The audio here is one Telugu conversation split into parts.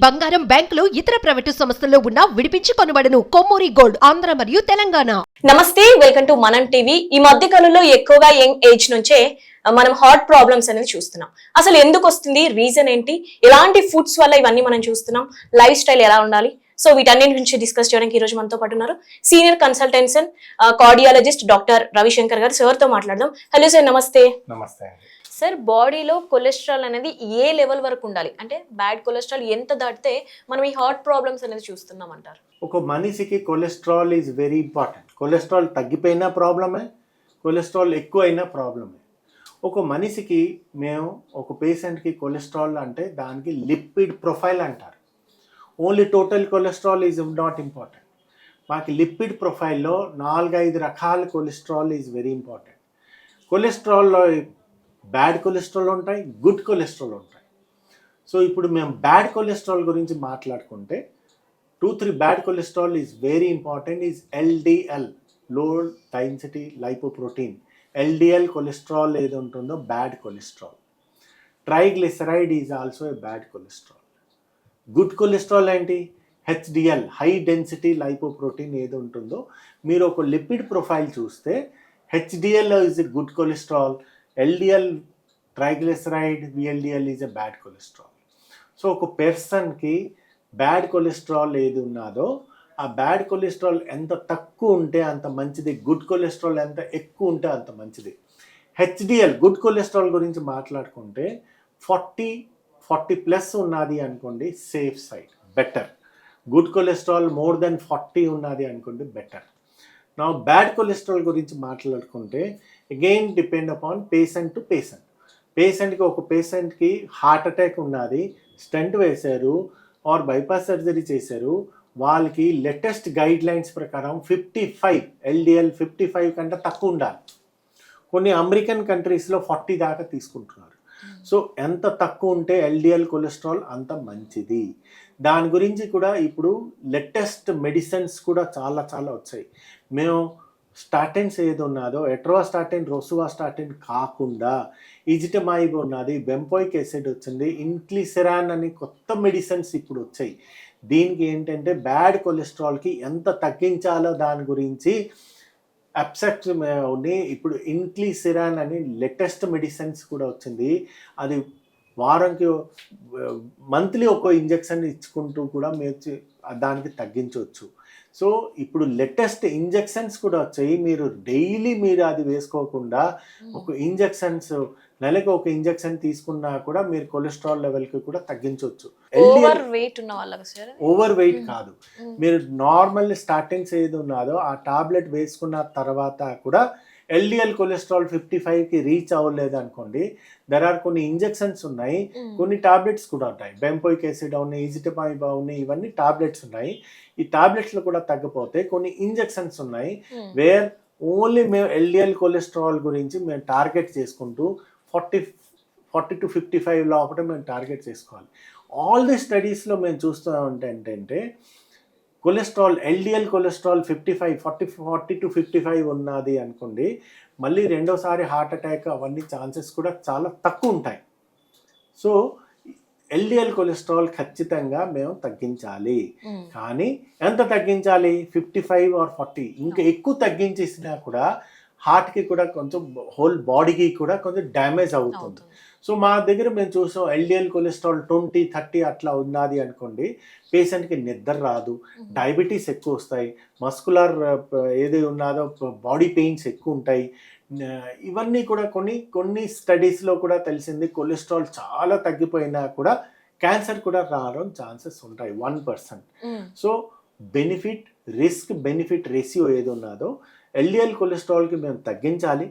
బంగారం, బ్యాంకులు, ఇతర ప్రైవేటు సంస్థల్లో ఉన్న విడిపించి కొనబడును. కొమ్మూరి గోల్డ్, ఆంధ్ర మరియు తెలంగాణ. నమస్తే, వెల్కమ్ టు మనం టీవీ. ఈ మధ్య కాలంలో ఎక్కువగా యంగ్ ఏజ్ నుంచే మనం హార్ట్ ప్రాబ్లమ్స్ అనేది చూస్తున్నాం. అసలు ఎందుకు వస్తుంది, రీజన్ ఏంటి, ఎలాంటి ఫుడ్స్ వల్ల ఇవన్నీ మనం చూస్తున్నాం, లైఫ్ స్టైల్ ఎలా ఉండాలి, సో వీటన్నిటి గురించి డిస్కస్ చేయడానికి ఈ రోజు మనతో పాటు ఉన్నారు సీనియర్ కన్సల్టెన్సన్ కార్డియాలజిస్ట్ డాక్టర్ రవిశంకర్ గారు. సార్ తో మాట్లాడదాం. హలో సార్, నమస్తే. నమస్తే సార్, బాడీలో కొలెస్ట్రాల్ అనేది ఏ లెవెల్ వరకు ఉండాలి, అంటే బ్యాడ్ కొలెస్ట్రాల్ ఎంత దాటితే మనం ఈ హార్ట్ ప్రాబ్లమ్స్ అనేది చూస్తున్నాం అంటారు? ఒక మనిషికి cholesterol is very important. Cholesterol తగ్గిపోయినా ప్రాబ్లమే, కొలెస్ట్రాల్ ఎక్కువైనా ప్రాబ్లమే. ఒక మనిషికి మేము ఒక పేషెంట్కి కొలెస్ట్రాల్ అంటే దానికి లిపిడ్ ప్రొఫైల్ అంటారు. Only total cholesterol is not important. మాకు లిపిడ్ ప్రొఫైల్లో 4-5 రకాల కొలెస్ట్రాల్ ఈజ్ వెరీ ఇంపార్టెంట్. కొలెస్ట్రాల్లో బ్యాడ్ కొలెస్ట్రాల్ ఉంటాయి, గుడ్ కొలెస్ట్రాల్ ఉంటాయి. సో ఇప్పుడు మేము బ్యాడ్ కొలెస్ట్రాల్ గురించి మాట్లాడుకుంటే 2-3 bad cholesterol is very important. Is LDL, low density lipoprotein. LDL cholesterol ఏది ఉంటుందో bad cholesterol. Triglyceride is also a bad cholesterol. Good cholesterol ఏంటి? హెచ్డిఎల్, హై డెన్సిటీ లైపోప్రోటీన్ ఏది ఉంటుందో. మీరు ఒక లిపిడ్ ప్రొఫైల్ చూస్తే HDL is a good cholesterol, LDL triglyceride VLDL is a bad cholesterol. So ఒక పర్సన్కి బ్యాడ్ కొలెస్ట్రాల్ ఏది ఉన్నదో ఆ బ్యాడ్ కొలెస్ట్రాల్ ఎంత తక్కువ ఉంటే అంత మంచిది, గుడ్ కొలెస్ట్రాల్ ఎంత ఎక్కువ ఉంటే అంత మంచిది. హెచ్డిఎల్ గుడ్ కొలెస్ట్రాల్ గురించి మాట్లాడుకుంటే 40+ ఉన్నది అనుకోండి, safe side, better. Good cholesterol more than 40 ఉన్నది అనుకోండి, బెటర్. నా బ్యాడ్ కొలెస్ట్రాల్ గురించి మాట్లాడుకుంటే again depend upon patient to patient. పేషెంట్కి ఒక పేషెంట్కి హార్ట్ అటాక్ ఉన్నది, స్టంట్ వేశారు ఆర్ బైపాస్ సర్జరీ చేశారు, వాళ్ళకి లేటెస్ట్ గైడ్ లైన్స్ ప్రకారం 55 ఎల్డిఎల్ 55 కంటే తక్కువ ఉండాలి. కొన్ని అమెరికన్ కంట్రీస్లో 40 దాకా తీసుకుంటున్నారు. సో ఎంత తక్కువ ఉంటే ఎల్డిఎల్ కొలెస్ట్రాల్ అంత మంచిది. దాని గురించి కూడా ఇప్పుడు లేటెస్ట్ మెడిసిన్స్ కూడా చాలా చాలా వచ్చాయి. మేము స్టాటిన్స్ ఏది ఉన్నదో ఎట్రోవాస్టాటిన్, రోసువాస్టాటిన్ కాకుండా ఇజిటమైబ్ ఉన్నది, బెంపోయిక్ యాసిడ్ వచ్చింది, ఇన్క్లిసెరాన్ అని కొత్త మెడిసిన్స్ ఇప్పుడు వచ్చాయి. దీనికి ఏంటంటే బ్యాడ్ కొలెస్ట్రాల్కి ఎంత తగ్గించాలో దాని గురించి అబ్సెక్ట్ ఉంది. ఇప్పుడు ఇన్క్లిసెరాన్ అని లేటెస్ట్ మెడిసిన్స్ కూడా వచ్చింది. అది వారంకి మంత్లీ ఒక ఇంజెక్షన్ ఇచ్చుకుంటూ కూడా మీరు దానికి తగ్గించవచ్చు. సో ఇప్పుడు లేటెస్ట్ ఇంజెక్షన్స్ కూడా వచ్చాయి. మీరు డైలీ మీరు అది వేసుకోకుండా ఒక ఇంజెక్షన్స్, నెలకు ఒక ఇంజెక్షన్ తీసుకున్నా కూడా మీరు కొలెస్ట్రాల్ లెవెల్కి కూడా తగ్గించవచ్చు. ఓవర్ వెయిట్ కాదు, మీరు నార్మల్ స్టార్టింగ్స్ ఏది ఉన్నదో ఆ టాబ్లెట్ వేసుకున్న తర్వాత కూడా ఎల్డిఎల్ కొలెస్ట్రాల్ 55కి రీచ్ అవ్వలేదు అనుకోండి, దెర్ ఆర్ కొన్ని ఇంజెక్షన్స్ ఉన్నాయి, కొన్ని టాబ్లెట్స్ కూడా ఉంటాయి. బెంపోయిక్ యాసిడ్ ఉన్నాయి, ఇజిటమైబ్ ఉన్నాయి, ఇవన్నీ టాబ్లెట్స్ ఉన్నాయి. ఈ టాబ్లెట్స్లో కూడా తగ్గిపోతే కొన్ని ఇంజెక్షన్స్ ఉన్నాయి వేర్ ఓన్లీ మేము ఎల్డిఎల్ కొలెస్ట్రాల్ గురించి మేము టార్గెట్ చేసుకుంటూ 40 to 55 లోపల మేము టార్గెట్ చేసుకోవాలి. ఆల్ ది స్టడీస్లో మేము చూస్తూ ఉంటే ఏంటంటే కొలెస్ట్రాల్ ఎల్డిఎల్ కొలెస్ట్రాల్ 40 to 55 ఉన్నది అనుకోండి, మళ్ళీ రెండోసారి హార్ట్ అటాక్ అవన్నీ ఛాన్సెస్ కూడా చాలా తక్కువ ఉంటాయి. సో ఎల్డిఎల్ కొలెస్ట్రాల్ ఖచ్చితంగా మేము తగ్గించాలి. కానీ ఎంత తగ్గించాలి? 55 or 40. ఇంకా ఎక్కువ తగ్గించేసినా కూడా హార్ట్కి కూడా కొంచెం హోల్ బాడీకి కూడా కొంచెం డ్యామేజ్ అవుతుంది. సో మా దగ్గర మేము చూసాం ఎల్డిఎల్ కొలెస్ట్రాల్ 20-30 అట్లా ఉన్నది అనుకోండి, పేషెంట్కి నిద్ర రాదు, డయాబెటీస్ ఎక్కువ వస్తాయి, మస్కులర్ ఏది ఉన్నదో బాడీ పెయిన్స్ ఎక్కువ ఉంటాయి. ఇవన్నీ కూడా కొన్ని స్టడీస్లో కూడా తెలిసింది. కొలెస్ట్రాల్ చాలా తగ్గిపోయినా కూడా క్యాన్సర్ కూడా రావడం ఛాన్సెస్ ఉంటాయి 1%. సో రిస్క్ బెనిఫిట్ రేషియో ఏది ఉన్నదో ఎల్డిఎల్ కొలెస్ట్రాల్కి మేము తగ్గించాలి,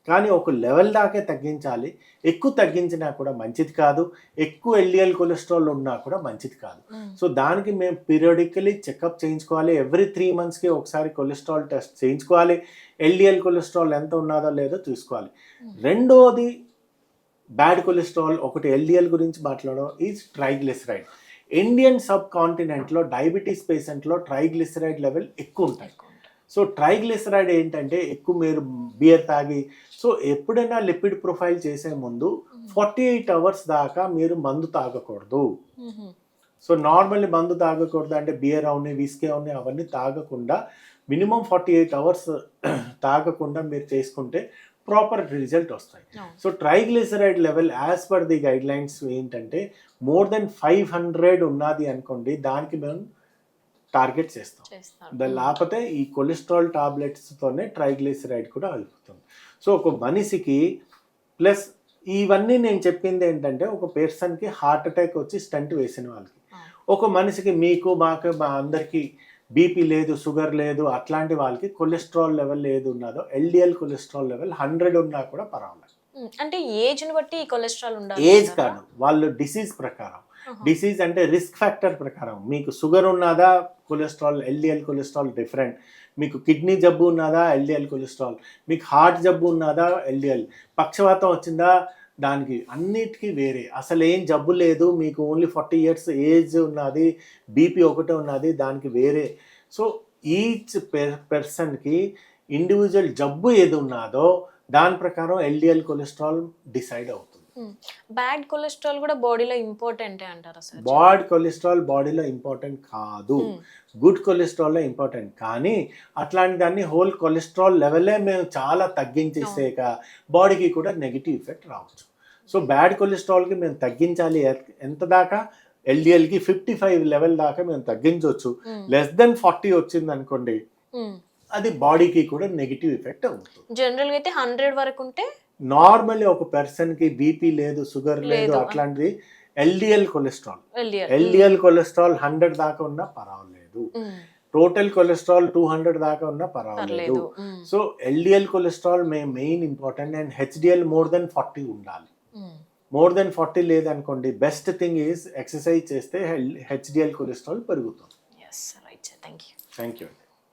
కానీ ఒక లెవెల్ దాకే తగ్గించాలి. ఎక్కువ తగ్గించినా కూడా మంచిది కాదు, ఎక్కువ ఎల్డిఎల్ కొలెస్ట్రాల్ ఉన్నా కూడా మంచిది కాదు. సో దానికి మేము పీరియాడికలీ చెకప్ చేయించుకోవాలి. ఎవ్రీ 3 monthsకి ఒకసారి కొలెస్ట్రాల్ టెస్ట్ చేయించుకోవాలి. ఎల్డిఎల్ కొలెస్ట్రాల్ ఎంత ఉన్నదో లేదో చూసుకోవాలి. రెండోది బ్యాడ్ కొలెస్ట్రాల్, ఒకటి ఎల్డిఎల్ గురించి మాట్లాడడం, ఈజ్ ట్రైగ్లిసరైడ్. ఇండియన్ సబ్ కాంటినెంట్లో డయాబెటీస్ పేషెంట్లో ట్రైగ్లిసరైడ్ లెవెల్ ఎక్కువ ఉంటాయి. సో ట్రైగ్లిసరైడ్ ఏంటంటే ఎక్కువ మీరు బియర్ తాగి, సో ఎప్పుడైనా లిపిడ్ ప్రొఫైల్ చేసే ముందు 48 hours దాకా మీరు మందు తాగకూడదు. సో నార్మల్లీ మందు తాగకూడదు అంటే బియర్ అవని విస్కీ అవని అవన్నీ తాగకుండా మినిమం 48 అవర్స్ తాగకుండా మీరు చేసుకుంటే ప్రాపర్ రిజల్ట్ వస్తాయి. So triglyceride level as per the guide lines ఏంటంటే మోర్ దెన్ 500 ఉన్నది అనుకోండి, దానికి మేము టార్గెట్ చేస్తాం. లేకపోతే ఈ కొలెస్ట్రాల్ టాబ్లెట్స్తోనే ట్రైగ్లిసరైడ్ కూడా అయిపోతుంది. సో ఒక మనిషికి ప్లస్ ఇవన్నీ నేను చెప్పింది ఏంటంటే ఒక పర్సన్కి హార్ట్ అటాక్ వచ్చి స్టంట్ వేసిన వాళ్ళకి, ఒక మనిషికి మీకు మాకు మా అందరికీ బీపీ లేదు, షుగర్ లేదు, అట్లాంటి వాళ్ళకి కొలెస్ట్రాల్ లెవెల్ ఏది ఉన్నదో ఎల్డిఎల్ కొలెస్ట్రాల్ లెవెల్ 100 ఉన్నా కూడా పర్వాలేదు. అంటే ఏజ్ ని బట్టి కొలెస్ట్రాల్ ఉండాలి? ఏజ్ కాదు, వాళ్ళు డిసీజ్ ప్రకారం. డిసీజ్ అంటే రిస్క్ ఫ్యాక్టర్ ప్రకారం మీకు షుగర్ ఉన్నదా కొలెస్ట్రాల్ ఎల్డిఎల్ కొలెస్ట్రాల్ డిఫరెంట్, మీకు కిడ్నీ జబ్బు ఉన్నదా ఎల్డిఎల్ కొలెస్ట్రాల్, మీకు హార్ట్ జబ్బు ఉన్నదా ఎల్డిఎల్, పక్షవాతం వచ్చిందా దానికి అన్నిటికీ వేరే. అసలు ఏం జబ్బు లేదు, మీకు ఓన్లీ 40 ఇయర్స్ ఏజ్ ఉన్నది, బీపీ ఒకటే ఉన్నది, దానికి వేరే. సో ఈచ్ పర్సన్కి ఇండివిజువల్ జబ్బు ఏది ఉన్నదో దాని ప్రకారం ఎల్డిఎల్ కొలెస్ట్రాల్ డిసైడ్ అవుతుంది. బ్యాడ్ కొలెస్ట్రాల్ కూడా బాడీలో ఇంపార్టెంట్ అంటారా సార్? బ్యాడ్ కొలెస్ట్రాల్ బాడీలో ఇంపార్టెంట్ కాదు, గుడ్ కొలెస్ట్రాల్లో ఇంపార్టెంట్. కానీ అట్లాంటి దాన్ని హోల్ కొలెస్ట్రాల్ లెవెలే మేము చాలా తగ్గించేసాక బాడీకి కూడా నెగిటివ్ ఎఫెక్ట్ రావచ్చు. సో బ్యాడ్ కొలెస్ట్రాల్కి మేము తగ్గించాలి ఎంత దాకా, ఎల్డిఎల్కి 55 లెవెల్ దాకా మేము తగ్గించవచ్చు. లెస్ దెన్ 40 వచ్చింది అనుకోండి, అది బాడీకి కూడా నెగిటివ్ ఎఫెక్ట్ అవుతుంది. జనరల్ గా అయితే 100 వరకు ఉంటే నార్మల్లీ ఒక పర్సన్ కి బీపీ లేదు, షుగర్ లేదు, అట్లాంటిది ఎల్డిఎల్ కొలెస్ట్రాల్ 100 దాకా ఉన్నా పర్వాలేదు, టోటల్ కొలెస్ట్రాల్ 200 దాకా ఉన్నా పర్వాలేదు. So LDL cholesterol main important and HDL more than 40 ఉండాలి. మోర్ దెన్ 40 లేదనుకోండి, బెస్ట్ థింగ్ ఈజ్ ఎక్సర్సైజ్ చేస్తే హెచ్డిఎల్ కొలెస్ట్రాల్ పెరుగుతుంది. Thank you. Thank you.